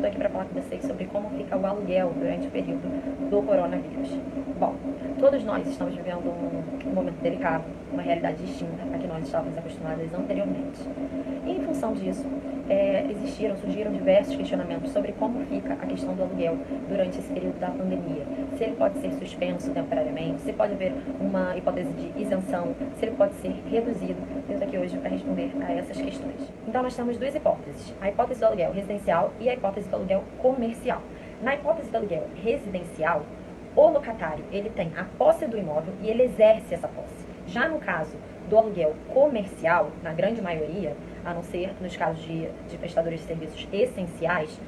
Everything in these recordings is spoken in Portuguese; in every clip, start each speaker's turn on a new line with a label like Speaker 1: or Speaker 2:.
Speaker 1: Estou aqui para falar com vocês sobre como fica o aluguel durante o período do coronavírus. Bom, todos nós estamos vivendo um momento delicado, uma realidade distinta a que nós estávamos acostumados anteriormente. E em função disso, surgiram diversos questionamentos sobre como fica a questão do aluguel durante esse período da pandemia. Se ele pode ser suspenso temporariamente, se pode haver uma hipótese de isenção, se ele pode ser reduzido. Eu estou aqui hoje para responder a essas questões. Então nós temos duas hipóteses, a hipótese do aluguel residencial e a hipótese do aluguel comercial. Na hipótese do aluguel residencial, o locatário ele tem a posse do imóvel e ele exerce essa posse. Já no caso do aluguel comercial, na grande maioria, a não ser nos casos de prestadores de serviços essenciais,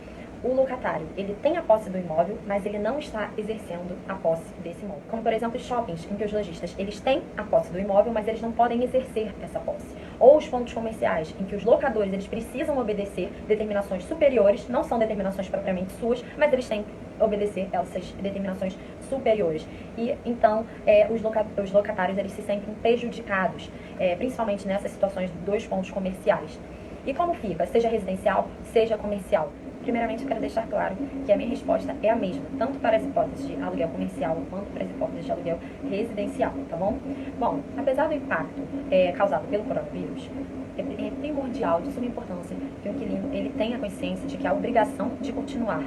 Speaker 1: o locatário ele tem a posse do imóvel, mas ele não está exercendo a posse desse imóvel. Como, por exemplo, os shoppings, em que os lojistas eles têm a posse do imóvel, mas eles não podem exercer essa posse. Ou os pontos comerciais, em que os locadores eles precisam obedecer determinações superiores, não são determinações propriamente suas, mas eles têm que obedecer essas determinações superiores. E então os locatários eles se sentem prejudicados, principalmente nessas situações dos pontos comerciais. E como fica, seja residencial, seja comercial? Primeiramente, eu quero deixar claro que a minha resposta é a mesma, tanto para as hipóteses de aluguel comercial quanto para as hipóteses de aluguel residencial, tá bom? Bom, apesar do impacto causado pelo coronavírus, é primordial, de suma importância, que o inquilino ele tenha consciência de que a obrigação de continuar,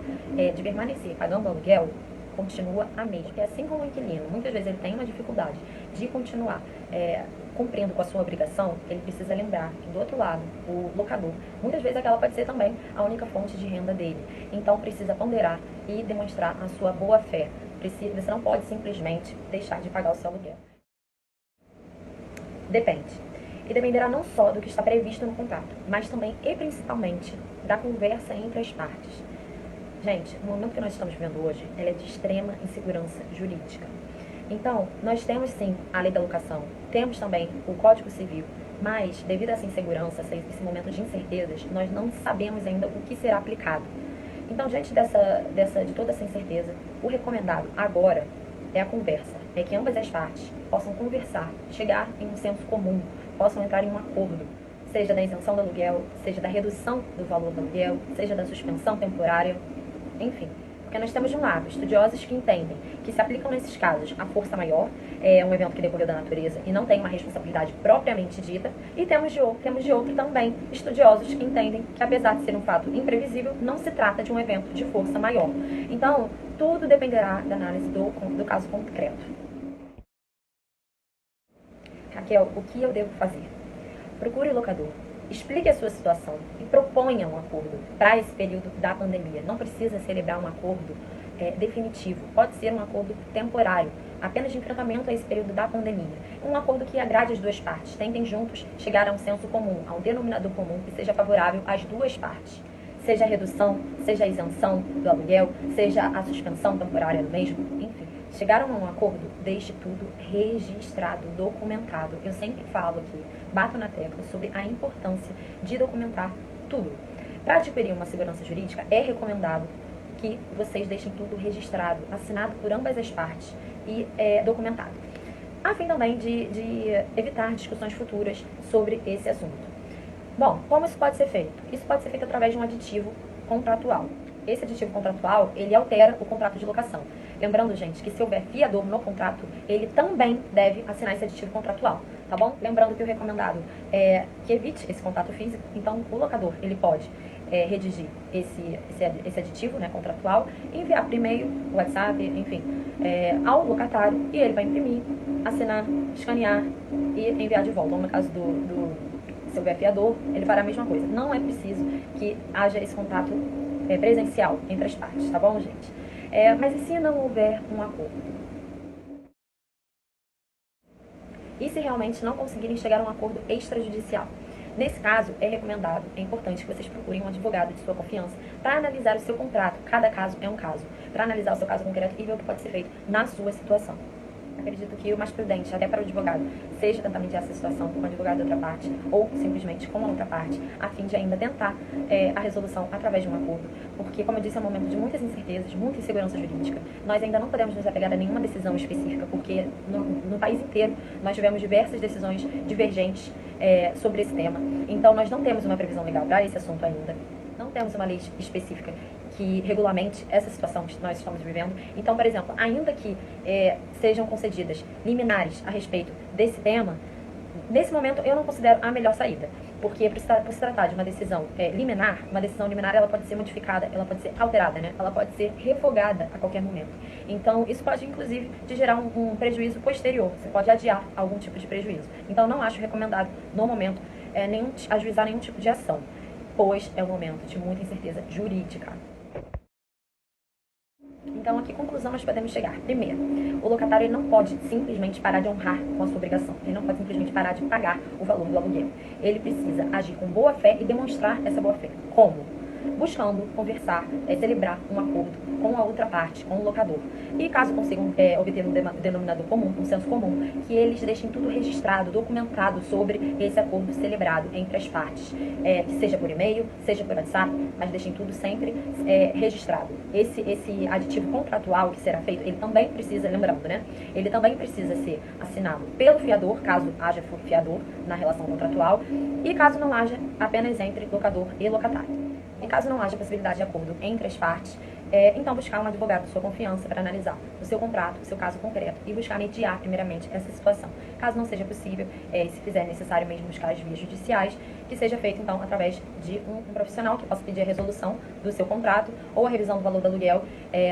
Speaker 1: de permanecer pagando aluguel, continua a mesma. Porque assim como o inquilino, muitas vezes ele tem uma dificuldade de continuar cumprindo com a sua obrigação, ele precisa lembrar que do outro lado, o locador, muitas vezes aquela pode ser também a única fonte de renda dele. Então precisa ponderar e demonstrar a sua boa fé. Você não pode simplesmente deixar de pagar o seu aluguel. Depende. E dependerá não só do que está previsto no contrato, mas também e principalmente da conversa entre as partes. Gente, o momento que nós estamos vivendo hoje, ele é de extrema insegurança jurídica. Então, nós temos sim a lei da locação, temos também o Código Civil, mas devido a essa insegurança, esse momento de incertezas, nós não sabemos ainda o que será aplicado. Então, diante de toda essa incerteza, o recomendado agora é a conversa, é que ambas as partes possam conversar, chegar em um senso comum, possam entrar em um acordo, seja da isenção do aluguel, seja da redução do valor do aluguel, seja da suspensão temporária, enfim. Porque nós temos de um lado estudiosos que entendem que se aplicam nesses casos a força maior, é um evento que decorreu da natureza e não tem uma responsabilidade propriamente dita, e temos de outro também estudiosos que entendem que apesar de ser um fato imprevisível, não se trata de um evento de força maior. Então, tudo dependerá da análise do caso concreto. Raquel, o que eu devo fazer? Procure o locador. Explique a sua situação e proponha um acordo para esse período da pandemia. Não precisa celebrar um acordo definitivo. Pode ser um acordo temporário, apenas de enfrentamento a esse período da pandemia. Um acordo que agrade as duas partes. Tentem juntos chegar a um senso comum, a um denominador comum que seja favorável às duas partes. Seja a redução, seja a isenção do aluguel, seja a suspensão temporária do mesmo, enfim. Chegaram a um acordo, deixe tudo registrado, documentado. Eu sempre falo aqui, bato na tecla sobre a importância de documentar tudo. Para adquirir uma segurança jurídica, é recomendado que vocês deixem tudo registrado, assinado por ambas as partes e documentado, a fim também de evitar discussões futuras sobre esse assunto. Bom, como isso pode ser feito? Isso pode ser feito através de um aditivo contratual. Esse aditivo contratual, ele altera o contrato de locação. Lembrando, gente, que se houver fiador no contrato, ele também deve assinar esse aditivo contratual, tá bom? Lembrando que o recomendado é que evite esse contato físico, então o locador, ele pode redigir esse aditivo, né, contratual, enviar por e-mail, WhatsApp, enfim, ao locatário, e ele vai imprimir, assinar, escanear e enviar de volta. Ou no caso se houver fiador, ele fará a mesma coisa. Não é preciso que haja esse contato presencial entre as partes, tá bom, gente? Mas e se não houver um acordo? E se realmente não conseguirem chegar a um acordo extrajudicial? Nesse caso, é recomendado, é importante que vocês procurem um advogado de sua confiança para analisar o seu contrato. Cada caso é um caso. Para analisar o seu caso concreto e ver o que pode ser feito na sua situação. Acredito que o mais prudente, até para o advogado, seja tentar mediar essa situação com o advogado da outra parte ou simplesmente com a outra parte, a fim de ainda tentar a resolução através de um acordo. Porque, como eu disse, é um momento de muitas incertezas, muita insegurança jurídica. Nós ainda não podemos nos apegar a nenhuma decisão específica, porque no país inteiro nós tivemos diversas decisões divergentes sobre esse tema. Então, nós não temos uma previsão legal para esse assunto ainda. Não temos uma lei específica que regulamente essa situação que nós estamos vivendo. Então, por exemplo, ainda que sejam concedidas liminares a respeito desse tema, nesse momento eu não considero a melhor saída, porque por se tratar de uma decisão liminar, uma decisão liminar ela pode ser modificada, ela pode ser alterada, né? Ela pode ser revogada a qualquer momento. Então, isso pode, inclusive, te gerar um prejuízo posterior. Você pode adiar algum tipo de prejuízo. Então, não acho recomendado, no momento, ajuizar nenhum tipo de ação, pois é um momento de muita incerteza jurídica. Então, a que conclusão nós podemos chegar? Primeiro, o locatário ele não pode simplesmente parar de honrar com a sua obrigação. Ele não pode simplesmente parar de pagar o valor do aluguel. Ele precisa agir com boa fé e demonstrar essa boa fé. Como? Buscando conversar, celebrar um acordo com a outra parte, com o locador. E caso consigam obter um denominador comum, um senso comum, que eles deixem tudo registrado, documentado sobre esse acordo celebrado entre as partes. Seja por e-mail, seja por WhatsApp, mas deixem tudo sempre registrado. Esse aditivo contratual que será feito, ele também precisa, lembrando, né? Ele também precisa ser assinado pelo fiador, caso haja fiador na relação contratual, e caso não haja, apenas entre locador e locatário. E caso não haja possibilidade de acordo entre as partes, então buscar um advogado de sua confiança para analisar o seu contrato, o seu caso concreto e buscar mediar primeiramente essa situação. Caso não seja possível, se fizer necessário mesmo buscar as vias judiciais, que seja feito então através de um profissional que possa pedir a resolução do seu contrato ou a revisão do valor do aluguel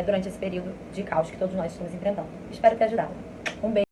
Speaker 1: durante esse período de caos que todos nós estamos enfrentando. Espero ter ajudado. Um beijo.